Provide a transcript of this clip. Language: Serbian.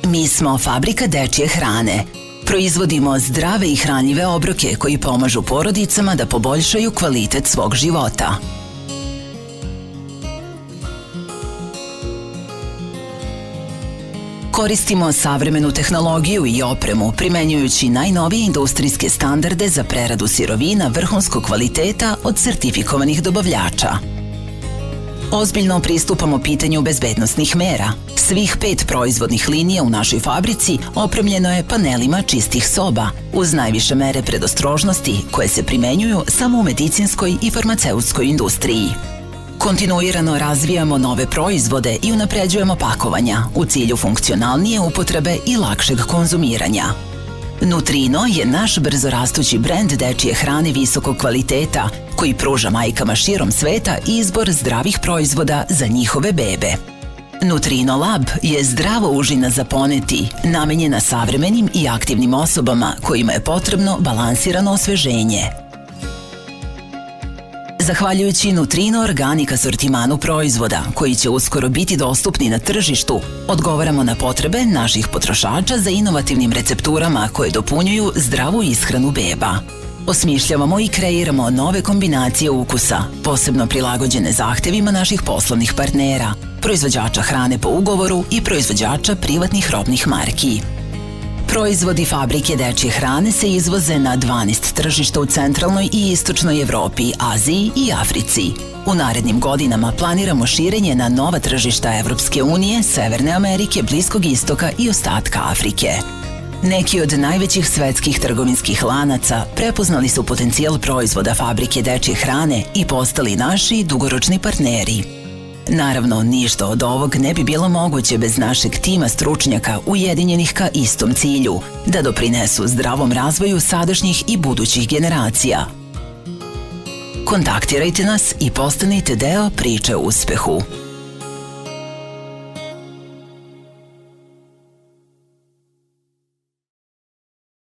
Mi smo fabrika dečje hrane. Proizvodimo zdrave i hranljive obroke koji pomažu porodicama da poboljšaju kvalitet svog života. Koristimo savremenu tehnologiju i opremu primenjujući najnovije industrijske standarde za preradu sirovina vrhunskog kvaliteta od sertifikovanih dobavljača. Ozbiljno pristupamo pitanju bezbednosnih mera. Svih 5 proizvodnih linija u našoj fabrici opremljeno je panelima čistih soba, uz najviše mere predostrožnosti koje se primenjuju samo u medicinskoj i farmaceutskoj industriji. Kontinuirano razvijamo nove proizvode i unapređujemo pakovanja u cilju funkcionalnije upotrebe i lakšeg konzumiranja. Nutrino je naš brzorastući brend dečje hrane visokog kvaliteta koji pruža majkama širom sveta izbor zdravih proizvoda za njihove bebe. Nutrino Lab je zdravo užina za poneti, namenjena savremenim i aktivnim osobama kojima je potrebno balansirano osveženje. Zahvaljujući Nutrino Organic asortimanu proizvoda, koji će uskoro biti dostupni na tržištu, odgovaramo na potrebe naših potrošača za inovativnim recepturama koje dopunjuju zdravu ishranu beba. Osmišljavamo i kreiramo nove kombinacije ukusa, posebno prilagođene zahtevima naših poslovnih partnera, proizvođača hrane po ugovoru i proizvođača privatnih robnih marki. Proizvodi fabrike dečje hrane se izvoze na 12 tržišta u centralnoj i istočnoj Evropi, Aziji i Africi. U narednim godinama planiramo širenje na nova tržišta Evropske unije, Severne Amerike, Bliskog istoka i ostatka Afrike. Neki od najvećih svetskih trgovinskih lanaca prepoznali su potencijal proizvoda fabrike dečje hrane i postali naši dugoročni partneri. Naravno, ništa od ovog ne bi bilo moguće bez našeg tima stručnjaka ujedinjenih ka istom cilju, da doprinesu zdravom razvoju sadašnjih i budućih generacija. Kontaktirajte nas i postanite deo priče o uspehu.